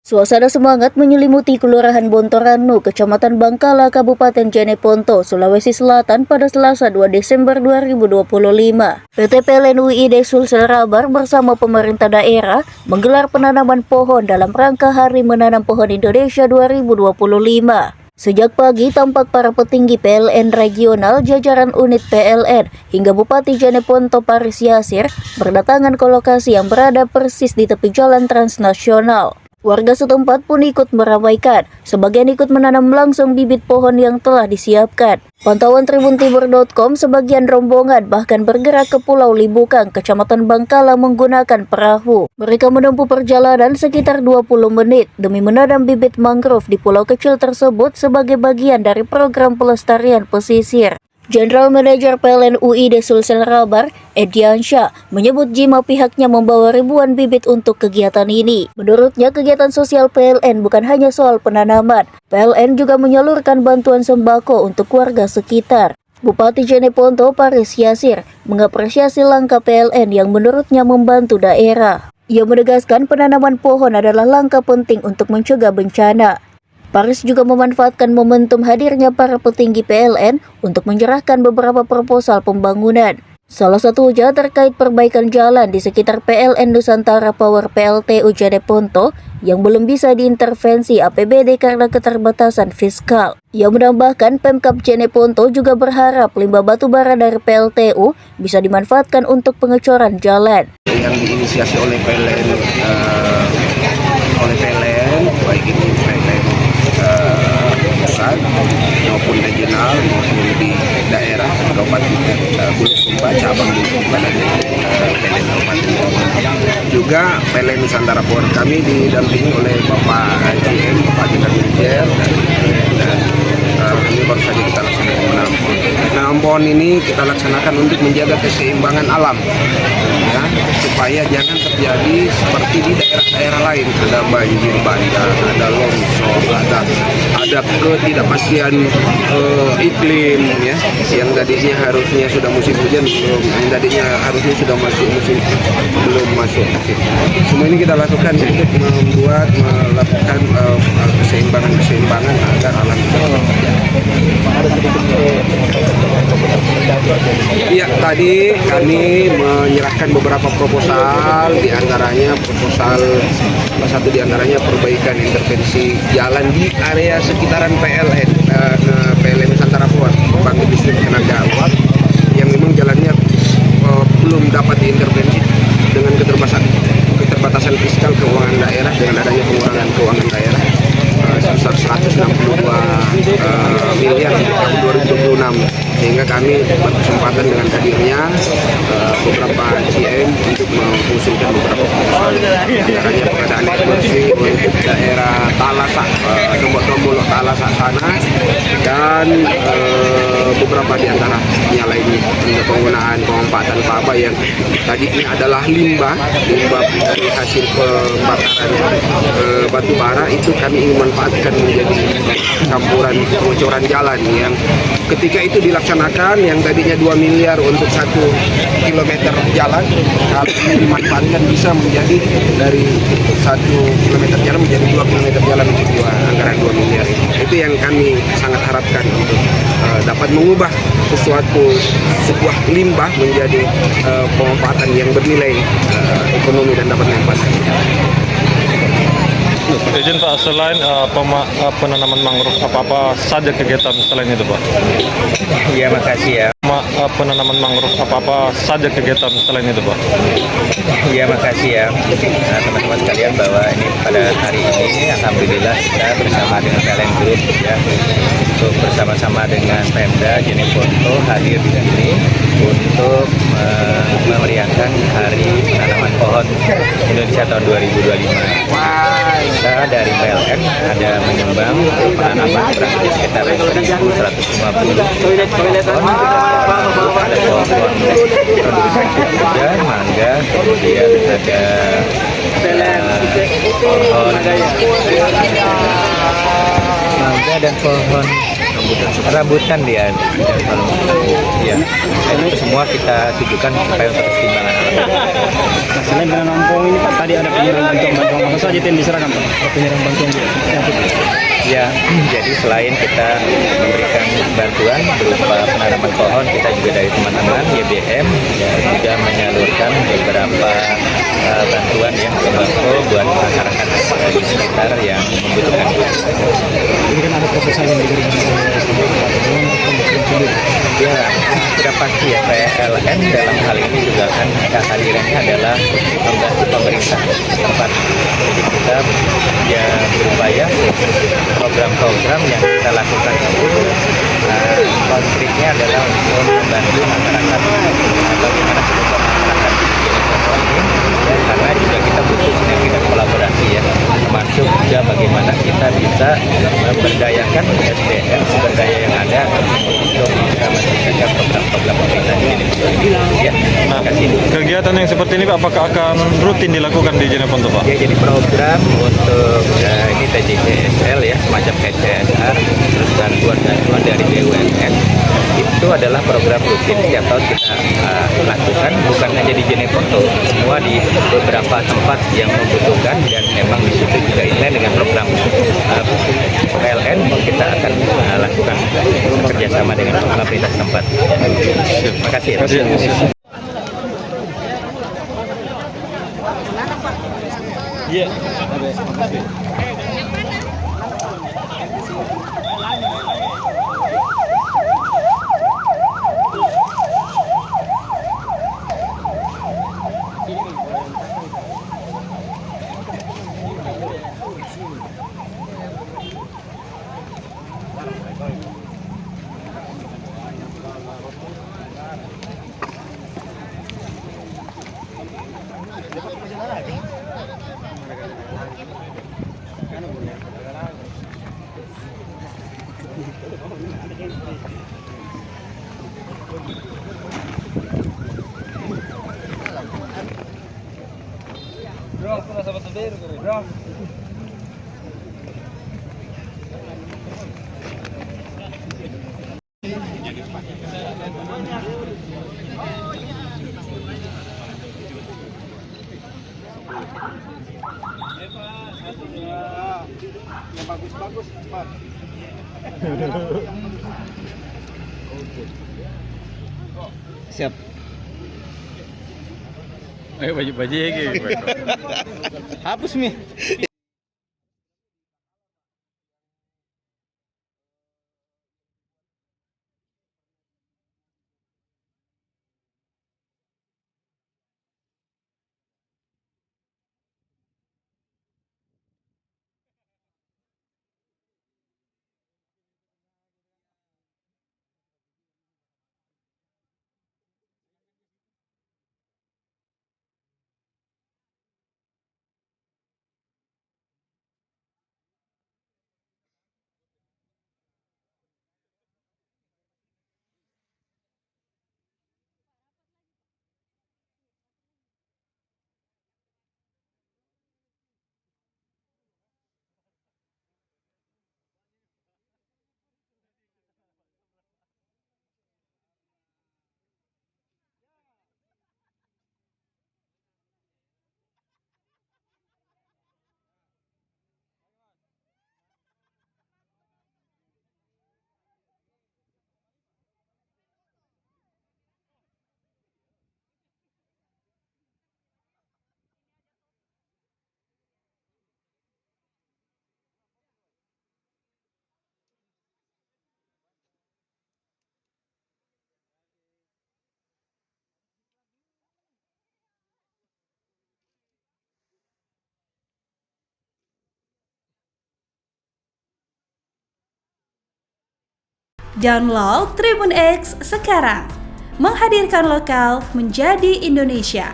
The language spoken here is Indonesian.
Suasana semangat menyelimuti Kelurahan Bontoranu, Kecamatan Bangkala, Kabupaten Jeneponto, Sulawesi Selatan pada Selasa 2 Desember 2025. PT PLN UID Sulsel Rabar bersama pemerintah daerah menggelar penanaman pohon dalam rangka Hari Menanam Pohon Indonesia 2025. Sejak pagi tampak para petinggi PLN regional, jajaran unit PLN, hingga Bupati Jeneponto Paris Yasir berdatangan ke lokasi yang berada persis di tepi jalan transnasional. Warga setempat pun ikut meramaikan, sebagian ikut menanam langsung bibit pohon yang telah disiapkan. Pantauan tribuntimur.com, sebagian rombongan bahkan bergerak ke Pulau Libukang, Kecamatan Bangkala menggunakan perahu. Mereka menempuh perjalanan sekitar 20 menit demi menanam bibit mangrove di pulau kecil tersebut sebagai bagian dari program pelestarian pesisir. General Manager PLN UID Sulsel Rabar, Ediansyah, menyebut jika pihaknya membawa ribuan bibit untuk kegiatan ini. Menurutnya, kegiatan sosial PLN bukan hanya soal penanaman. PLN juga menyalurkan bantuan sembako untuk warga sekitar. Bupati Jeneponto Paris Yasir mengapresiasi langkah PLN yang menurutnya membantu daerah. Ia menegaskan penanaman pohon adalah langkah penting untuk mencegah bencana. Paris juga memanfaatkan momentum hadirnya para petinggi PLN untuk menyerahkan beberapa proposal pembangunan. Salah satunya terkait perbaikan jalan di sekitar PLN Nusantara Power PLTU Jeneponto yang belum bisa diintervensi APBD karena keterbatasan fiskal. Ia menambahkan Pemkab Jeneponto juga berharap limbah batubara dari PLTU bisa dimanfaatkan untuk pengecoran jalan. Yang diinisiasi oleh PLN, baik itu PLN pusat maupun regional maupun di daerah Kabupaten Bulukumba, cabang Bulukumba dan PLN Kabupaten Bulukumba. Juga PLN Nusantara Power kami didampingi oleh Bapak GM, Bapak Dirjen dan ini baru saja kita laksanakan menanam pohon ini kita laksanakan untuk menjaga keseimbangan alam, ya, supaya jangan terjadi seperti di daerah-daerah lain, ada banjir bandang, ada longsor, ada ketidakpastian iklim, ya, yang tadinya harusnya sudah musim hujan yang tadinya harusnya sudah masuk musim belum masuk musim. Semua ini kita lakukan untuk melakukan keseimbangan agar alam kita terjaga. Iya, tadi kami menyerahkan beberapa proposal, diantaranya satu diantaranya perbaikan intervensi jalan di area sekitaran PLN Nusantara Power, pembangkit listrik tenaga uap, yang memang jalannya belum dapat diintervensi dengan keterbatasan fiskal keuangan daerah dengan adanya pengurangan keuangan daerah sebesar 162 miliar di tahun 2026, sehingga kami berkesempatan dengan hadirnya beberapa GM untuk mengusulkan beberapa proposal, antaranya pengadaan air bersih untuk daerah Talasa, Tombol Talasa sana, dan beberapa di antaranya lainnya untuk penggunaan pemanfaatan paba yang tadinya adalah limbah dari hasil pembakaran batu bara, itu kami ingin manfaatkan menjadi campuran pengecoran jalan yang ketika itu dilaksanakan yang tadinya 2 miliar untuk 1 kilometer jalan, kalau ini dimanfaatkan bisa menjadi dari 1 kilometer jalan menjadi 2 kilometer jalan untuk anggaran 2 miliar. Itu yang kami sangat harapkan untuk dapat mengubah sebuah limbah menjadi pemanfaatan yang bernilai ekonomi dan dapat memanfaatkan. Izin Pak, selain penanaman mangrove, apa saja kegiatan selain itu Pak? Iya, makasih ya. Penanaman mangrove, apa saja kegiatan selain itu Pak? Iya, makasih ya. Nah, teman-teman sekalian, bahwa ini pada hari ini alhamdulillah kita bersama dengan PLN Group, ya, untuk bersama-sama dengan Pemda Jeneponto hadir di sini untuk memeriahkan Hari Penanaman Pohon Indonesia tahun 2025. Kita dari PLN ada menyumbang penanaman kurang lebih sekitar 1.150 pohon. Ada pohon juga, mangga, kemudian ada pohon mangga dan pohon Rambutan dia. Ya, itu semua kita tujukan supaya untuk keseimbangan alam. Selain menampung ini Pak, tadi ada penyerahan bantuan apa saja yang diserahkan Pak? Penyerahan bantuan Ya, jadi selain kita memberikan bantuan berupa penanaman pohon, kita juga dari teman-teman YBM juga menyalurkan beberapa bantuan ya sembako buat masyarakat di sekitar yang membutuhkan. Ini kan ada proposal yang diberikan Ya, sudah pasti ya PLN dalam hal ini juga kan kehadirannya adalah membantu pemerintah tempat. Jadi kita ya berupaya program-program yang kita lakukan itu konkretnya adalah untuk membantu masyarakat bagaimana kebutuhan masyarakat ini, karena juga kita butuh sinergi dan kolaborasi ya, termasuk juga bagaimana kita bisa memberdayakan SDM sumber daya yang ada untuk bisa menyelesaikan program-program pemerintah di Indonesia. Ya, terima kasih. Kegiatan yang seperti ini Pak, apakah akan rutin dilakukan di Jeneponto Pak? Ya, jadi program untuk ini TJCSL ya, semacam CSR, terus bantuan dari BUMN itu adalah program rutin setiap tahun kita lakukan, bukan hanya di Jeneponto, semua di beberapa tempat yang membutuhkan, dan memang di situ juga inline dengan program PLN kita akan lakukan kerjasama dengan pemerintah setempat. Terima kasih. Iya. Bagus-bagus, Pak. Siap. Ayo baju-baju ya gitu. Hapus Mi. Download Tribun X sekarang, menghadirkan lokal menjadi Indonesia.